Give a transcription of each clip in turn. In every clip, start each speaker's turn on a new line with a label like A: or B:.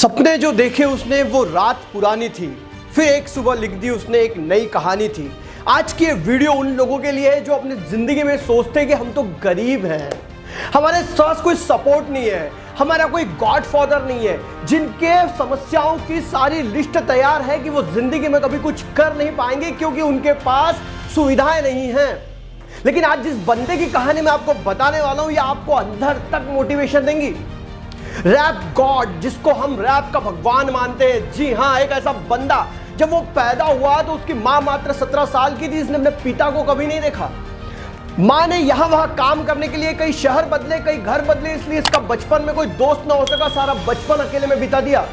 A: सपने जो देखे उसने वो रात पुरानी थी, फिर एक सुबह लिख दी उसने एक नई कहानी थी। आज की ये वीडियो उन लोगों के लिए है जो अपनी जिंदगी में सोचते हैं कि हम तो गरीब हैं, हमारे पास कोई सपोर्ट नहीं है, हमारा कोई गॉड फादर नहीं है, जिनके समस्याओं की सारी लिस्ट तैयार है कि वो जिंदगी में कभी कुछ कर नहीं पाएंगे क्योंकि उनके पास सुविधाएं नहीं हैं। लेकिन आज जिस बंदे की कहानी मैं आपको बताने वाला हूं, ये आपको अंदर तक मोटिवेशन देंगी। रैप गॉड, जिसको हम रैप का भगवान मानते हैं, जी हाँ, एक ऐसा बंदा जब वो पैदा हुआ तो उसकी मां मात्र 17 साल की थी। इसने अपने पिता को कभी नहीं देखा। मां ने यहां वहां काम करने के लिए कई शहर बदले, कई घर बदले, इसलिए इसका बचपन में कोई दोस्त ना हो सका, सारा बचपन अकेले में बिता दिया।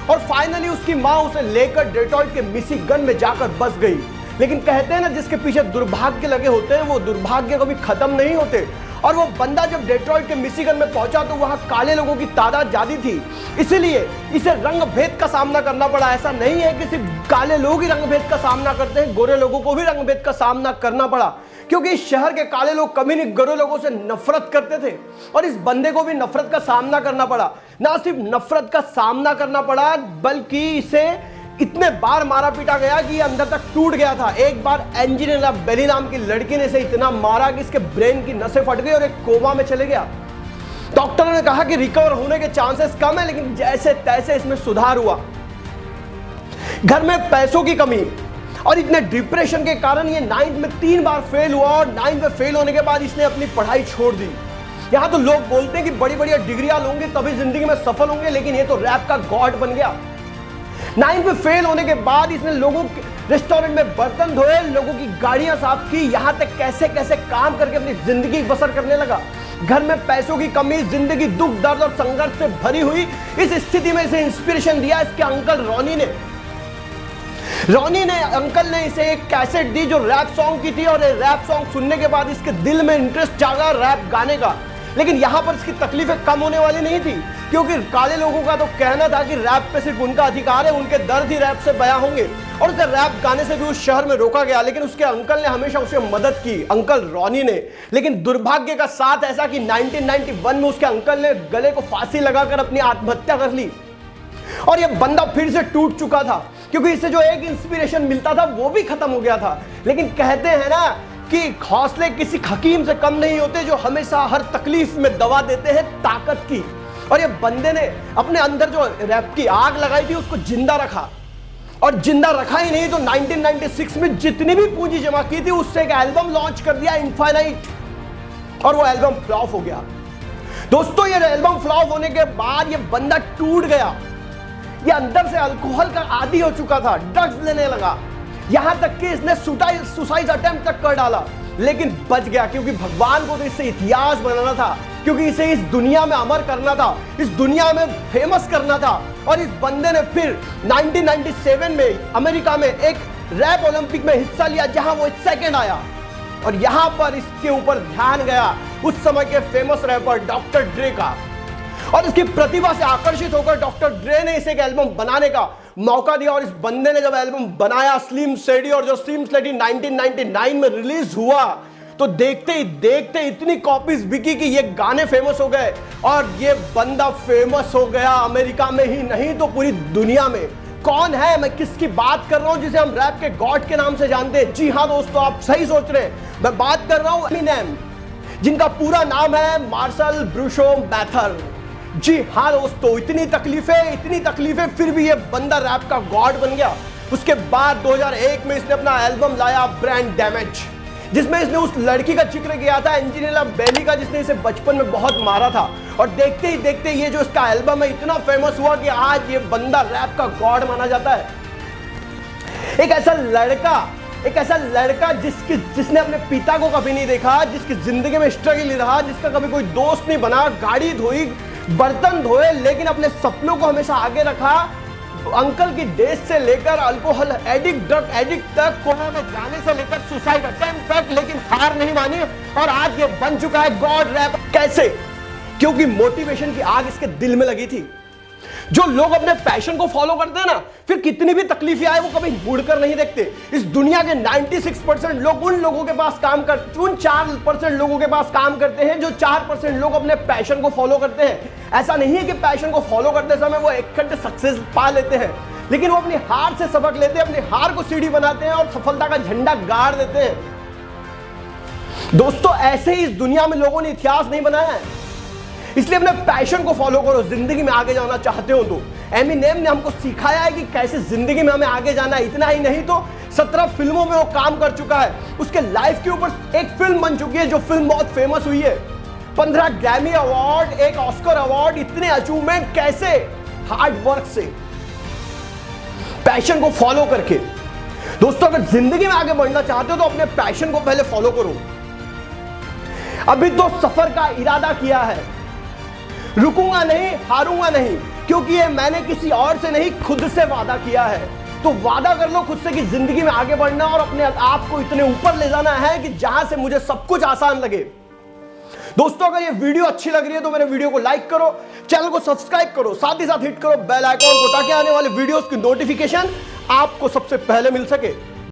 A: और फाइनली उसकी मां उसे लेकर डेट्रॉइट के मिशिगन में जाकर बस गई। लेकिन कहते हैं ना, जिसके पीछे दुर्भाग्य लगे होते हैं वो दुर्भाग्य कभी खत्म नहीं होते। और वो बंदा जब डेट्रॉइट के मिशिगन में पहुंचा तो वहां काले लोगों की तादाद ज्यादा थी, इसलिए इसे रंग भेद का सामना करना पड़ा। ऐसा नहीं है कि सिर्फ काले लोग ही रंग भेद का सामना करते हैं, गोरे लोगों को भी रंग भेद का सामना करना पड़ा, क्योंकि इस शहर के काले लोग कभी नहीं गोरे लोगों से नफरत करते थे। और इस बंदे को भी नफरत का सामना करना पड़ा। ना सिर्फ नफरत का सामना करना पड़ा, बल्कि इसे इतने बार मारा पीटा गया कि ये अंदर तक टूट गया था। एक बार एंजेलिना बेली नाम की लड़की ने इसे इतना मारा कि इसके ब्रेन की नसें फट गई और एक कोमा में चले गया। डॉक्टरों ने कहा कि रिकवर होने के चांसेस कम है, लेकिन जैसे तैसे इसमें सुधार हुआ। घर में पैसों की कमी और इतने डिप्रेशन के कारण ये 9th में 3 बार फेल हुआ और 9th में फेल होने के बाद इसने अपनी पढ़ाई छोड़ दी। यहां तो लोग बोलते हैं कि बड़ी बड़ी डिग्रियां लोगे तभी जिंदगी में सफल होंगे, लेकिन ये तो रैप का गॉड बन गया। 9th में फेल होने के बाद इसने लोगों के रेस्टोरेंट में बर्तन धोए, लोगों की गाड़ियां साफ की, यहां तक कैसे कैसे काम करके अपनी जिंदगी बसर करने लगा। घर में पैसों की कमी, जिंदगी दुख दर्द और संघर्ष से भरी हुई। इस स्थिति में इसे इंस्पिरेशन दिया इसके अंकल रॉनी ने। अंकल ने इसे एक कैसेट दी जो रैप सॉन्ग की थी, और रैप सॉन्ग सुनने के बाद इसके दिल में इंटरेस्ट जागा रैप गाने का। लेकिन यहां पर इसकी तकलीफें कम होने वाली नहीं थी, क्योंकि काले लोगों का तो कहना था कि रैप पे सिर्फ उनका अधिकार है, उनके दर्द ही रैप से बयां होंगे, और उसे रैप गाने से भी उस शहर में रोका गया। लेकिन उसके अंकल ने हमेशा उसे मदद की, अंकल रॉनी ने। लेकिन दुर्भाग्य का साथ ऐसा कि 1991 में उसके अंकल ने गले को फांसी लगाकर अपनी आत्महत्या कर ली। और यह बंदा फिर से टूट चुका था, क्योंकि इसे जो एक इंस्पिरेशन मिलता था वो भी खत्म हो गया था। लेकिन कहते हैं ना कि हौसले किसी हकीम से कम नहीं होते, जो हमेशा हर तकलीफ में दवा देते हैं ताकत की। और ये बंदे ने अपने अंदर जो रैप की आग लगाई थी उसको जिंदा रखा, और जिंदा रखा ही नहीं तो 1996 में जितनी भी पूंजी जमा की थी उससे एक एल्बम लॉन्च कर दिया, इनफाइनाइट, और वो एल्बम फ्लॉप हो गया। दोस्तों, ये एल्बम फ्लॉप होने के बाद ये बंदा टूट गया। ये अंदर से अल्कोहल का आदी हो चुका था, ड्रग्स लेने लगा, यहां तक कि इसने सुसाइड अटेम्प्ट तक कर डाला, लेकिन बच गया, क्योंकि भगवान को तो इससे इतिहास बनाना था, क्योंकि इसे इस दुनिया में अमर करना था, इस दुनिया में फेमस करना था। और इस बंदे ने फिर 1997 में अमेरिका में एक रैप ओलंपिक में हिस्सा लिया, जहां वो सेकंड आया। और यहां पर इसके ऊपर ध्यान गया उस समय के फेमस रैपर डॉक्टर ड्रे का, और इसकी प्रतिभा से आकर्षित होकर डॉक्टर ड्रे ने इसे एक एल्बम बनाने का मौका दिया। और इस बंदे ने जब एल्बम बनाया स्लिम शेडी, और जो स्लिम शेडी 1999 में रिलीज हुआ, तो देखते ही देखते इतनी कॉपीज बिकी कि ये गाने फेमस हो गए, और ये बंदा फेमस हो गया अमेरिका में ही नहीं तो पूरी दुनिया में। कौन है, मैं किसकी बात कर रहा हूं, जिसे हम रैप के गॉड के नाम से जानते हैं? जी हां दोस्तों, आप सही सोच रहे हैं, मैं बात कर रहा हूं एमिनेम, जिनका पूरा नाम है मार्शल ब्रूशो मैथर। जी हाँ दोस्तों, इतनी तकलीफें, फिर भी ये बंदा रैप का गॉड बन गया। उसके बाद 2001 में इसने अपना एल्बम लाया ब्रेन डैमेज, जिसमें इसने उस लड़की का जिक्र किया था, एंजेलिना बेली का, जिसने इसे बचपन में बहुत मारा था। और देखते ही देखते ये जो इसका एल्बम है इतना फेमस हुआ कि आज ये बंदा रैप का गॉड माना जाता है। एक ऐसा लड़का जिसने अपने पिता को कभी नहीं देखा, जिसकी जिंदगी में स्ट्रगल नहीं रहा, जिसका कभी कोई दोस्त नहीं बना, गाड़ी धोई, बर्तन धोए, लेकिन अपने सपनों को हमेशा आगे रखा। अंकल की डेथ से लेकर अल्कोहल एडिक्ट, ड्रग एडिक्ट तक, कोमा में जाने से लेकर सुसाइड अटेम्प्ट तक, लेकिन हार नहीं मानी, और आज ये बन चुका है गॉड रैप। कैसे? क्योंकि मोटिवेशन की आग इसके दिल में लगी थी। जो लोग अपने पैशन को फॉलो करते हैं ना, फिर कितनी भी तकलीफें आए वो कभी मुड़कर नहीं देखते। इस दुनिया के 96% लोग उन लोगों के पास उन 4% लोगों के पास काम करते हैं जो 4% लोग अपने पैशन को फॉलो करते हैं। ऐसा नहीं है कि पैशन को फॉलो करते समय वो इकट्ठे सक्सेस पा लेते हैं, लेकिन वो अपनी हार से सबक लेते हैं, अपनी हार को सीढ़ी बनाते हैं और सफलता का झंडा गाड़ देते हैं। दोस्तों, ऐसे ही इस दुनिया में लोगों ने इतिहास नहीं बनाया है। इसलिए अपने पैशन को फॉलो करो। जिंदगी में आगे जाना चाहते हो तो एमिनेम ने हमको सिखाया है कि कैसे जिंदगी में हमें आगे जाना है। इतना ही नहीं तो 17 फिल्मों में वो काम कर चुका है। उसके लाइफ के ऊपर एक फिल्म बन चुकी है जो फिल्म बहुत फेमस हुई है। 15 ग्रैमी अवार्ड, एक ऑस्कर अवार्ड, इतने अचीवमेंट कैसे? हार्ड वर्क से, पैशन को फॉलो करके। दोस्तों, अगर जिंदगी में आगे बढ़ना चाहते हो तो अपने पैशन को पहले फॉलो करो। अभी तो सफर का इरादा किया है, रुकूंगा नहीं, हारूंगा नहीं, क्योंकि ये मैंने किसी और से नहीं खुद से वादा किया है। तो वादा कर लो खुद से कि जिंदगी में आगे बढ़ना और अपने आप को इतने ऊपर ले जाना है कि जहां से मुझे सब कुछ आसान लगे। दोस्तों, अगर ये वीडियो अच्छी लग रही है तो मेरे वीडियो को लाइक करो, चैनल को सब्सक्राइब करो, साथ ही साथ हिट करो बेल आइकॉन को, ताकि आने वाले वीडियोस की नोटिफिकेशन आपको सबसे पहले मिल सके।